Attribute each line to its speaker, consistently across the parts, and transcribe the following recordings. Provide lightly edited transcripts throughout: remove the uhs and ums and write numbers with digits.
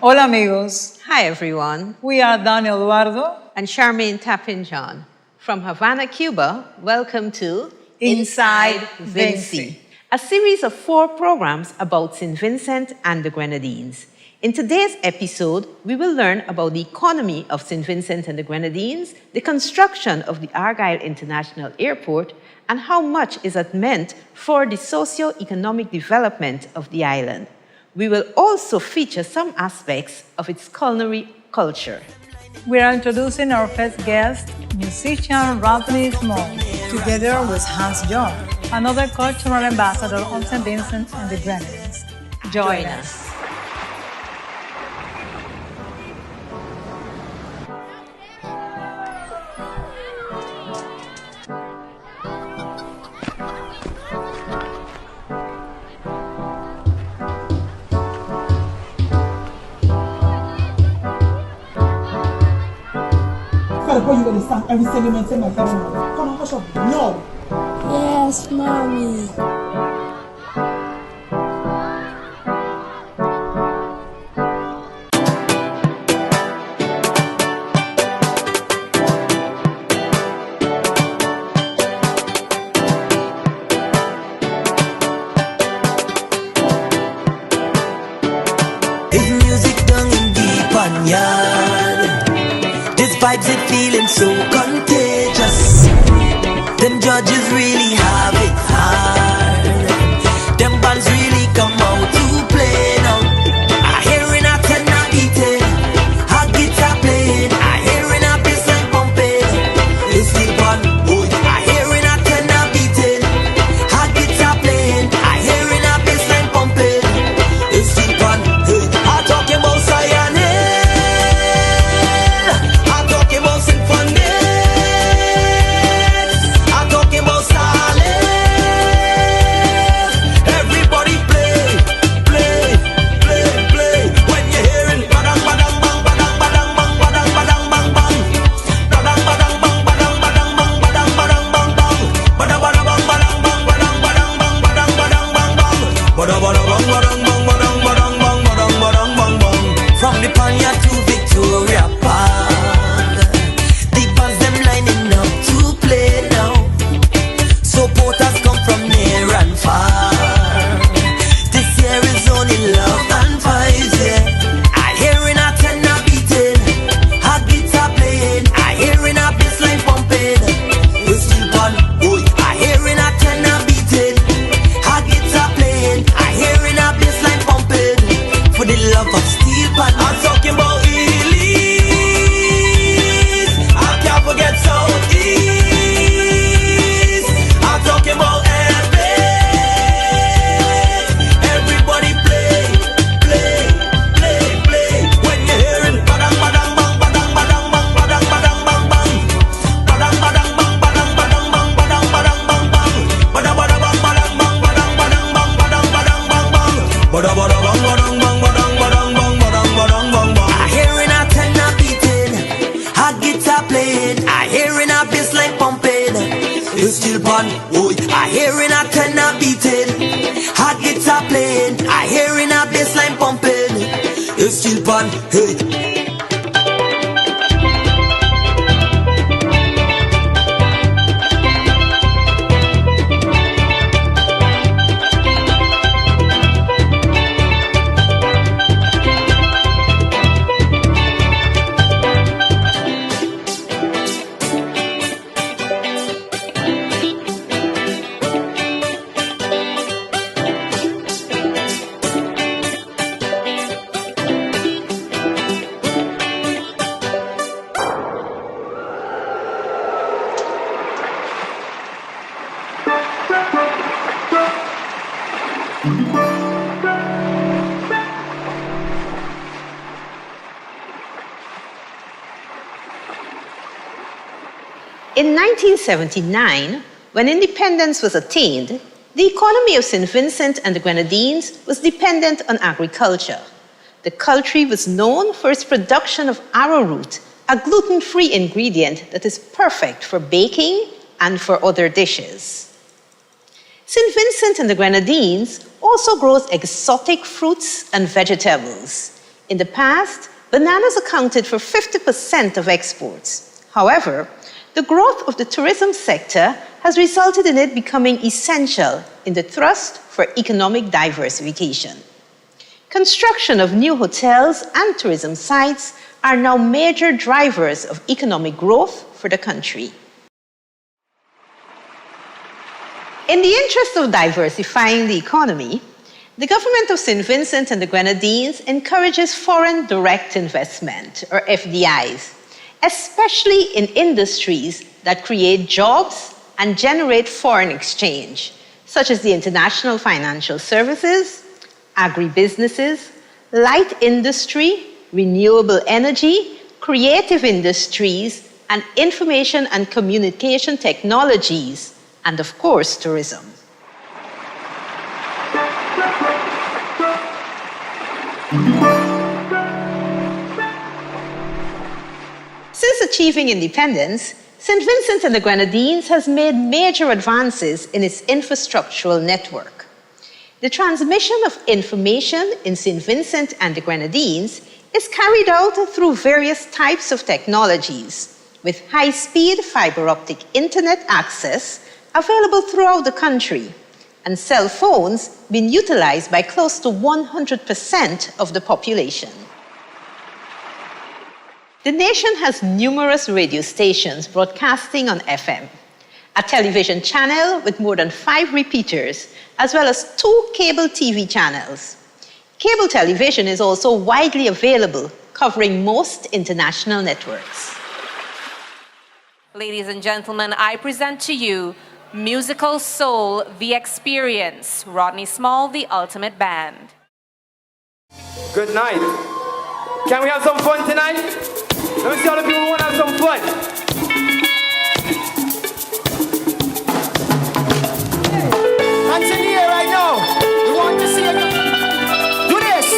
Speaker 1: Hola amigos,
Speaker 2: Hi everyone,
Speaker 1: we are Daniel Eduardo
Speaker 2: and Charmaine Tapinjon. From Havana, Cuba, welcome to
Speaker 1: Inside
Speaker 2: Vincy,
Speaker 1: Vincy.
Speaker 2: a series of 4 programs about St. Vincent and the Grenadines. In today's episode, we will learn about the economy of St. Vincent and the Grenadines, the construction of the Argyle International Airport, and how much is it meant for the socio-economic development of the island. We will also feature some aspects of its culinary culture.
Speaker 1: We are introducing our first guest, musician Rodney Small, together with Hans John, another cultural ambassador of St. Vincent and the Grenadines. Join us.
Speaker 3: You gonna sing every segment in my camera. Come on, hush up. No.
Speaker 4: Yes, mommy.
Speaker 5: It's music done in deep and yard. This vibes it feeling so contagious. Them judges really have it hard. Them bands really come out to play now. I hearing a tenor beating, a guitar playing. I hearing a bassline pumping. It's the one. I hearing a tenor beating, a guitar playing. I hearing a bassline pumping. It's the one. I'm talking about Sayane. I'm talking about symphony. I'm talking about silence. Everybody play, play, play, play. When you're hearing badang badang bang badang badang bang badang badang bang bang badang badang bang badang badang bang badang badang bang bang badang badang bang badang bang badang badang bang badang badang bang bang badang badang bang badang bang badang badang bang badang badang bang bang. From the Panya to Victoria Park, the bands them lining up to play now. Supporters come from near and far. This year is only love and vibes, yeah. I hearing a tenor beating, a guitar playing. I hearing a bassline pumping. It's still fun, boy. I hearing a tenor beating, a guitar playing. I hearing a bassline pumping. For the love of steel pan, I'm talking about Elise. I can't forget Southeast. I'm talking about everybody play, play, play, play. When you're hearing badang badang bang badang badang bang badang badang bang bang badang badang bang badang badang bang badang badang bang bang badang badang bang badang bang badang badang bang badang badang bang bang badang badang bang badang bang badang badang bang badang badang bang bang. I hearing a tenor beating, a guitar playing. I hearing a bassline pumping. It's still fun, boy. I hearing a tenor beating, a guitar playing. I hearing a bassline pumping. It's still fun, hey.
Speaker 2: In 1979, when independence was attained, the economy of St. Vincent and the Grenadines was dependent on agriculture. The country was known for its production of arrowroot, a gluten-free ingredient that is perfect for baking and for other dishes. St. Vincent and the Grenadines also grows exotic fruits and vegetables. In the past, bananas accounted for 50% of exports. However, the growth of the tourism sector has resulted in it becoming essential in the thrust for economic diversification. Construction of new hotels and tourism sites are now major drivers of economic growth for the country. In the interest of diversifying the economy, the government of St. Vincent and the Grenadines encourages foreign direct investment, or FDIs, especially in industries that create jobs and generate foreign exchange, such as the international financial services, agribusinesses, light industry, renewable energy, creative industries, and information and communication technologies, and of course, tourism. Since achieving independence, St. Vincent and the Grenadines has made major advances in its infrastructural network. The transmission of information in St. Vincent and the Grenadines is carried out through various types of technologies, with high-speed fiber optic internet access available throughout the country, and cell phones being utilized by close to 100% of the population. The nation has numerous radio stations broadcasting on FM, a television channel with more than 5 repeaters, as well as 2 cable TV channels. Cable television is also widely available, covering most international networks.
Speaker 6: Ladies and gentlemen, I present to you Musical Soul, The Experience, Rodney Small, The Ultimate Band.
Speaker 7: Good night. Can we have some fun tonight? Let me see all the people who want to have some fun. Hands in the air right now. We want to see you do this.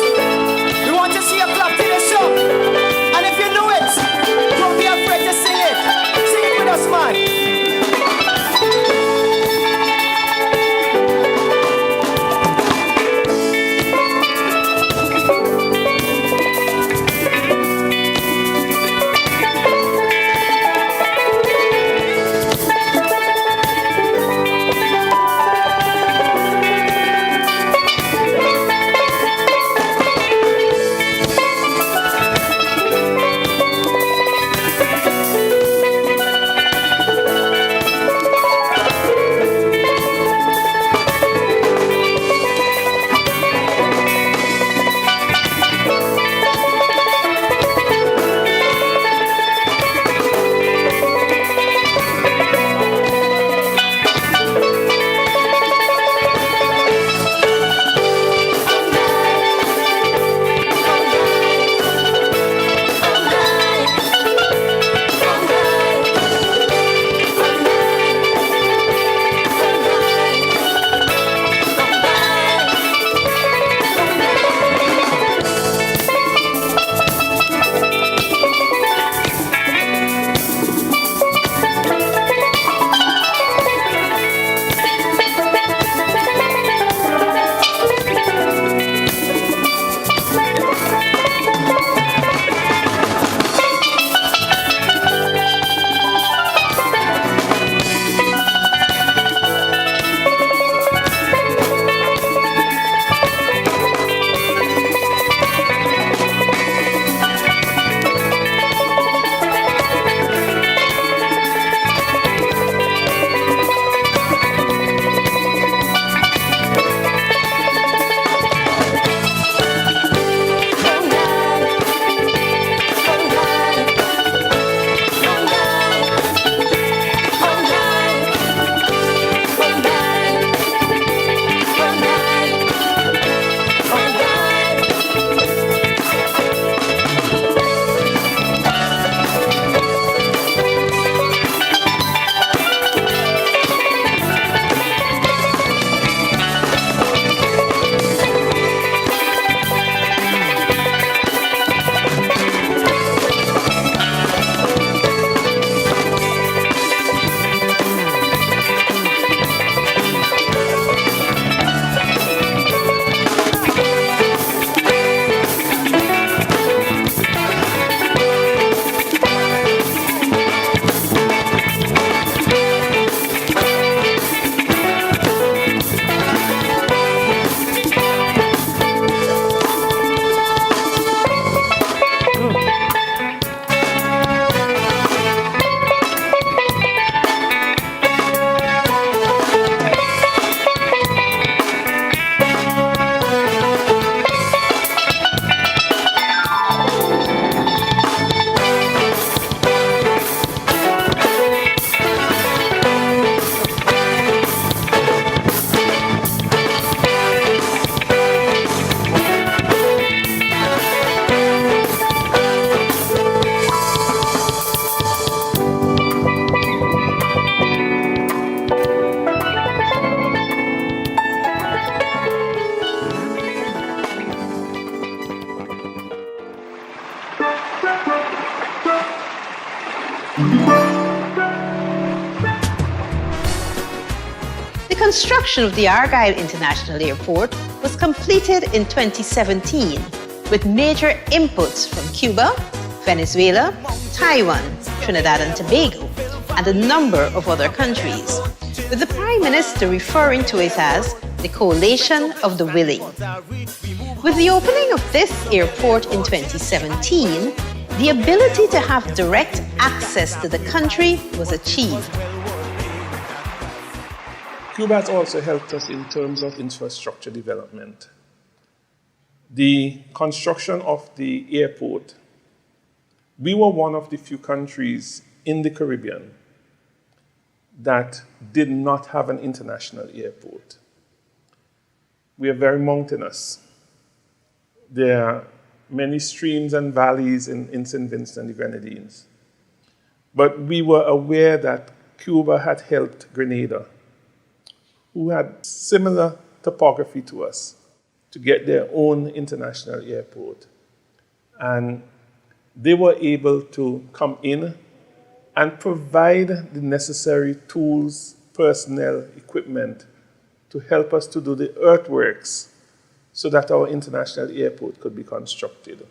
Speaker 7: We want to see you clap to this song. And if you do it, don't be afraid to sing it. Sing it with us, man.
Speaker 2: construction of the Argyle International Airport was completed in 2017 with major inputs from Cuba, Venezuela, Taiwan, Trinidad and Tobago, and a number of other countries, with the Prime Minister referring to it as the coalition of the willing. With the opening of this airport in 2017, the ability to have direct access to the country was achieved.
Speaker 8: Cuba has also helped us in terms of infrastructure development. The construction of the airport, we were one of the few countries in the Caribbean that did not have an international airport. We are very mountainous. There are many streams and valleys in St. Vincent and the Grenadines. But we were aware that Cuba had helped Grenada, who had similar topography to us, to get their own international airport. And they were able to come in and provide the necessary tools, personnel, equipment to help us to do the earthworks so that our international airport could be constructed.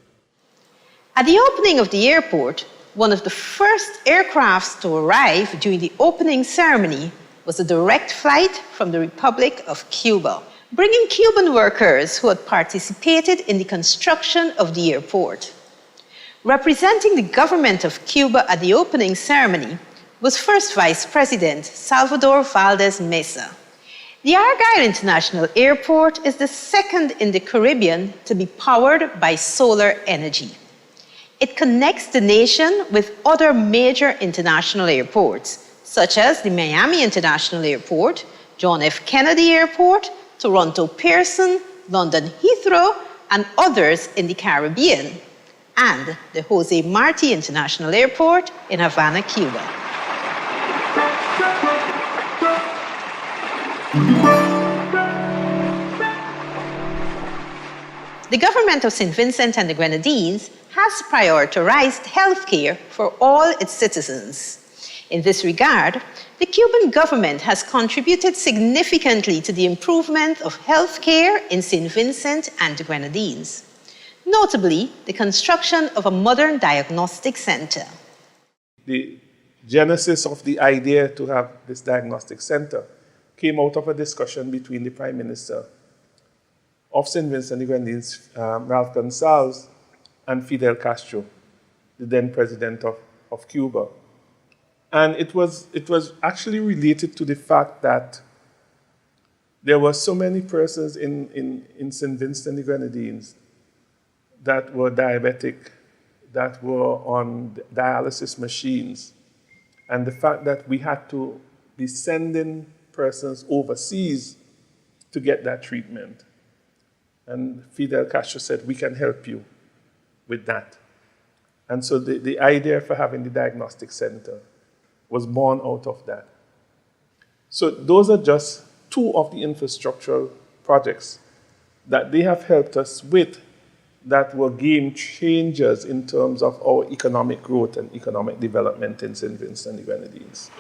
Speaker 2: At the opening of the airport, one of the first aircrafts to arrive during the opening ceremony was a direct flight from the Republic of Cuba, bringing Cuban workers who had participated in the construction of the airport. Representing the government of Cuba at the opening ceremony was First Vice President Salvador Valdez Mesa. The Argyle International Airport is the second in the Caribbean to be powered by solar energy. It connects the nation with other major international airports, such as the Miami International Airport, John F. Kennedy Airport, Toronto Pearson, London Heathrow, and others in the Caribbean, and the Jose Marti International Airport in Havana, Cuba. The government of St. Vincent and the Grenadines has prioritized healthcare for all its citizens. In this regard, the Cuban government has contributed significantly to the improvement of healthcare in St. Vincent and the Grenadines, notably the construction of a modern diagnostic center.
Speaker 8: The genesis of the idea to have this diagnostic center came out of a discussion between the Prime Minister of St. Vincent and the Grenadines, Ralph Gonsalves, and Fidel Castro, the then president of Cuba. And it was actually related to the fact that there were so many persons in St. Vincent and the Grenadines that were diabetic, that were on dialysis machines, and the fact that we had to be sending persons overseas to get that treatment. And Fidel Castro said, we can help you with that. And so the idea for having the diagnostic center was born out of that. So those are just two of the infrastructural projects that they have helped us with that were game changers in terms of our economic growth and economic development in St. Vincent and the Grenadines.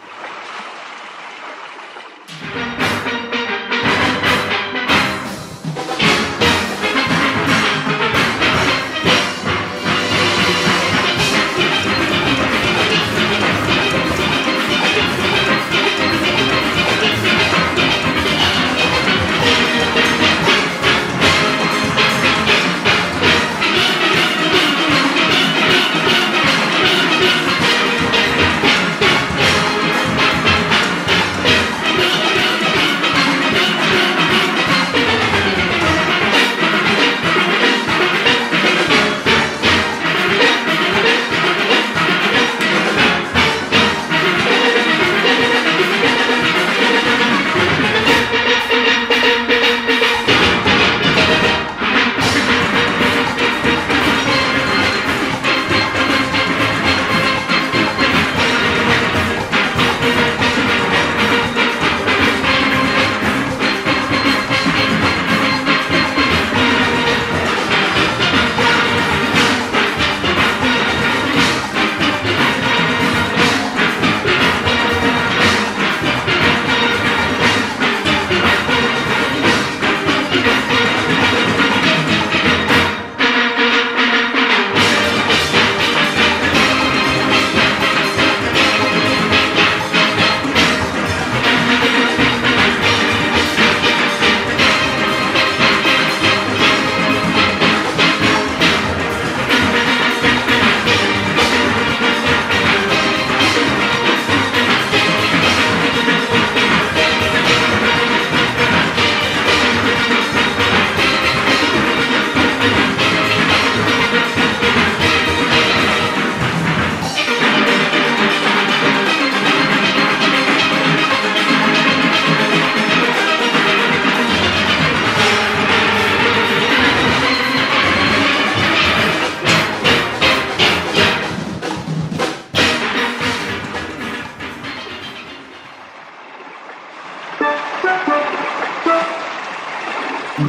Speaker 2: As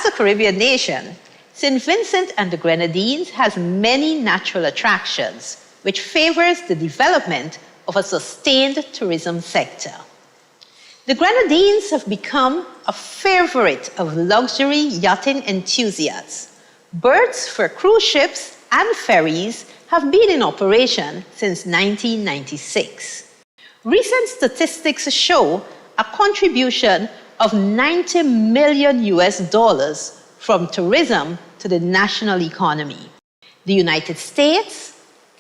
Speaker 2: a Caribbean nation, St. Vincent and the Grenadines has many natural attractions, which favors the development of a sustained tourism sector. The Grenadines have become a favorite of luxury yachting enthusiasts. Berths for cruise ships and ferries have been in operation since 1996. Recent statistics show a contribution of $90 million from tourism to the national economy. The United States,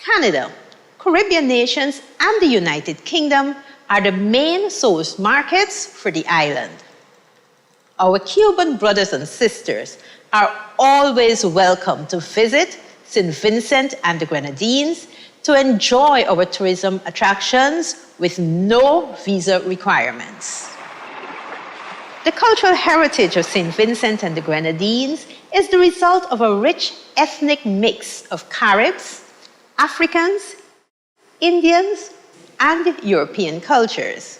Speaker 2: Canada, Caribbean nations, and the United Kingdom are the main source markets for the island. Our Cuban brothers and sisters are always welcome to visit St. Vincent and the Grenadines to enjoy our tourism attractions with no visa requirements. The cultural heritage of St. Vincent and the Grenadines is the result of a rich ethnic mix of Caribs, Africans, Indians, and European cultures.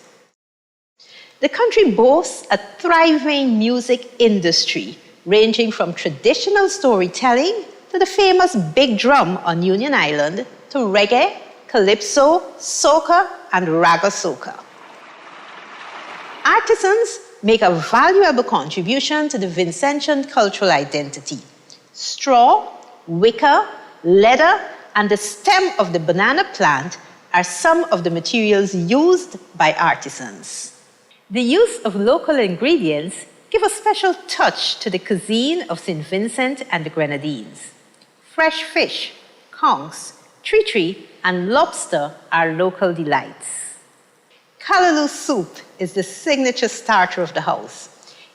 Speaker 2: The country boasts a thriving music industry ranging from traditional storytelling to the famous big drum on Union Island to reggae, calypso, soca, and raga soca. Artisans make a valuable contribution to the Vincentian cultural identity. Straw, wicker, leather, and the stem of the banana plant are some of the materials used by artisans. The use of local ingredients give a special touch to the cuisine of St. Vincent and the Grenadines. Fresh fish, conchs, tree, and lobster are local delights. Callaloo soup is the signature starter of the house.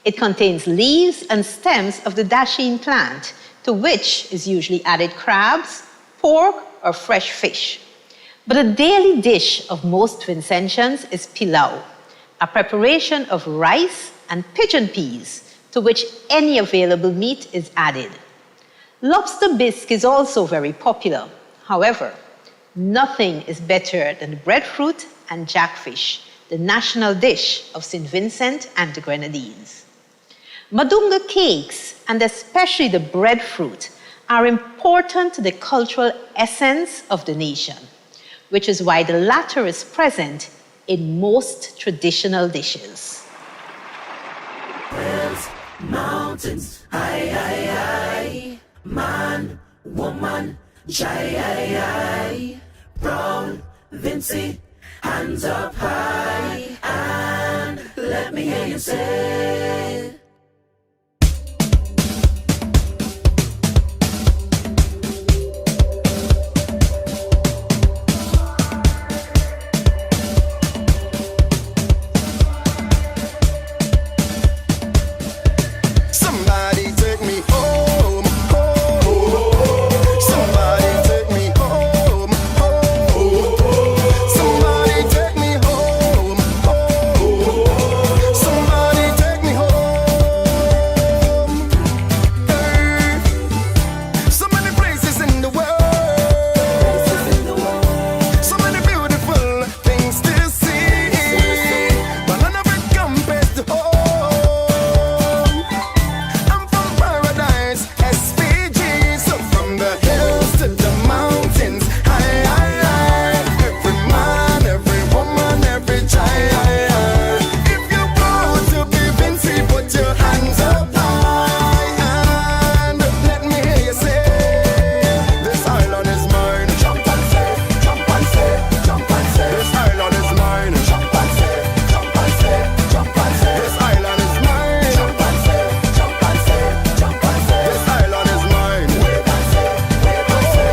Speaker 2: It contains leaves and stems of the dasheen plant, to which is usually added crabs, pork, or fresh fish. But a daily dish of most Vincentians is pilau, a preparation of rice and pigeon peas, to which any available meat is added. Lobster bisque is also very popular. However, nothing is better than breadfruit and jackfish, the national dish of St. Vincent and the Grenadines. Madunga cakes, and especially the breadfruit, are important to the cultural essence of the nation, which is why the latter is present in most traditional dishes.
Speaker 5: Hills, mountains, aye, man, woman, jai, brown, Vincy, hands up high, and let me hear you say, somebody take me home, somebody take me home, somebody take me home, somebody take me home. So many places in the world, so many beautiful things to see, but none of it compares to home. I'm from paradise, SPG, so from the hills to the mountains, high, every man, every woman, every child. If you proud to be Vincy, put your hands up high, and let me hear you say, this island is mine. Jump and say, jump and say, jump and say, this island is mine. Jump and say, jump and say, jump and say, this island is mine. Jump and say, jump and say, jump and say, this island is mine. Wait and say, wait and say.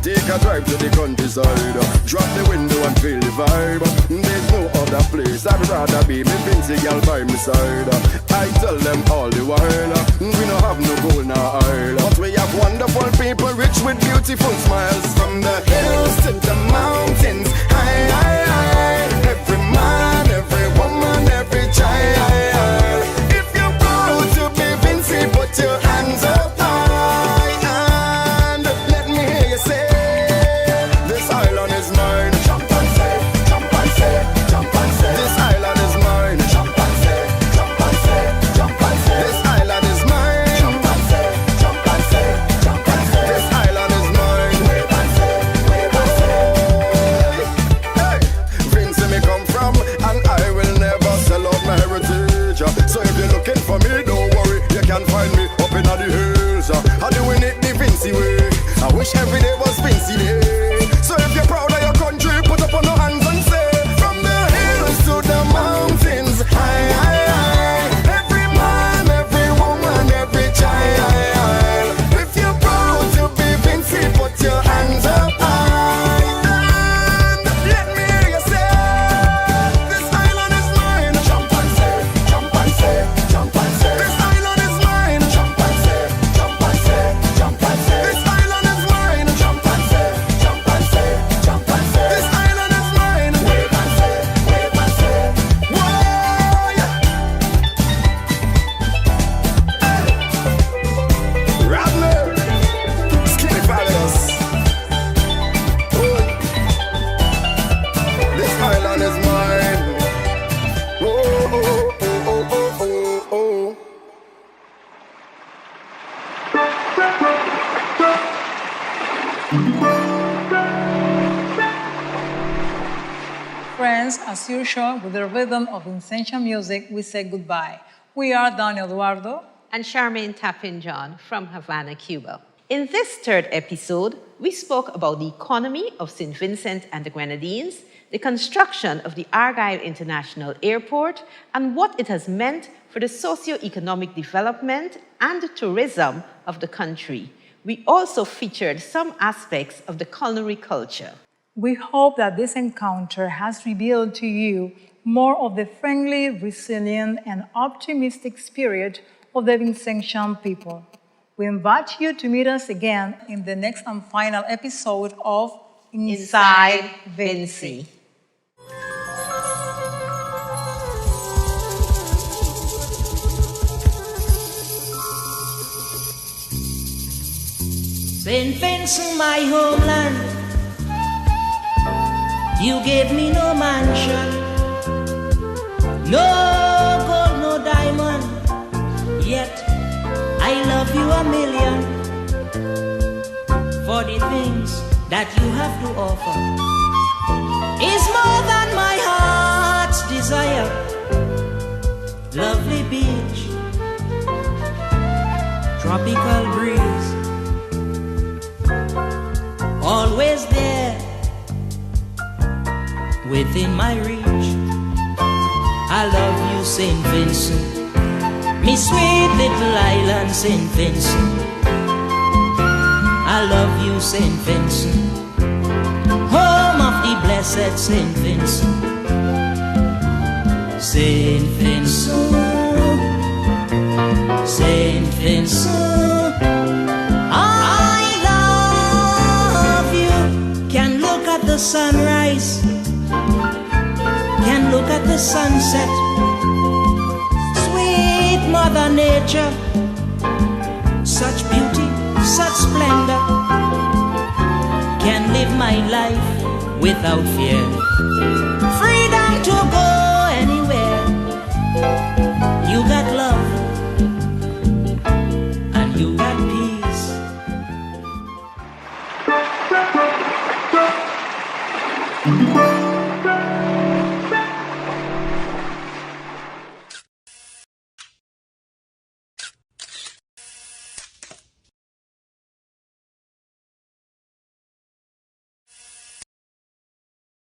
Speaker 5: Take a drive to the countryside, drop the window and feel the vibe. There's no other place I'd rather be. Me Vincy girl by my side. I tell them all the while, we don't have no gold nor oil, but we have wonderful people rich with beautiful smiles. From the hills to the mountains, high, every man, every woman, every child. If you're proud to be Vincy, put your hands up high, and let me hear you say,
Speaker 7: wish every day was Vincy Day. So if you're proud of your country, put up on your hands and say, from the hills to the mountains, high, high, high. Every man, every woman, every child. If you're proud to be Vincy, put your hands up high. And let me hear you say, this island is mine. Jump and say, jump and say, jump and say. This island is mine. Jump and say, jump and say, jump and say. This island is mine. Jump and say, jump and say, jump and say. This island is mine. Wave and say, wave and say. Whoa, yeah. Radler, Skinny Palace. This island is mine. Oh, oh, oh, oh, oh, oh, oh.
Speaker 1: Friends, as usual, with the rhythm of Vincentian music, we say goodbye. We are Daniel Eduardo
Speaker 2: and Charmaine Tapin John from Havana, Cuba. In this third episode, we spoke about the economy of St. Vincent and the Grenadines, the construction of the Argyle International Airport, and what it has meant for the socio-economic development and tourism of the country. We also featured some aspects of the culinary culture.
Speaker 1: We hope that this encounter has revealed to you more of the friendly, resilient, and optimistic spirit of the Vincentian people. We invite you to meet us again in the next and final episode of Inside Vincy.
Speaker 9: St. Vincent, my homeland, you gave me no mansion, no gold, no diamond, yet I love you a million for the things that you have to offer. Is more than my heart's desire. Lovely beach, tropical breeze, always there within my reach. I love you, St. Vincent, me sweet little island, St. Vincent. I love you, St. Vincent, home of the blessed St. Vincent. St. Vincent, St. Vincent, I love you. Can look at the sunrise, can look at the sunset. Sweet Mother Nature, such beauty, such splendor. Can live my life without fear. Freedom to go anywhere. You got love and you got peace.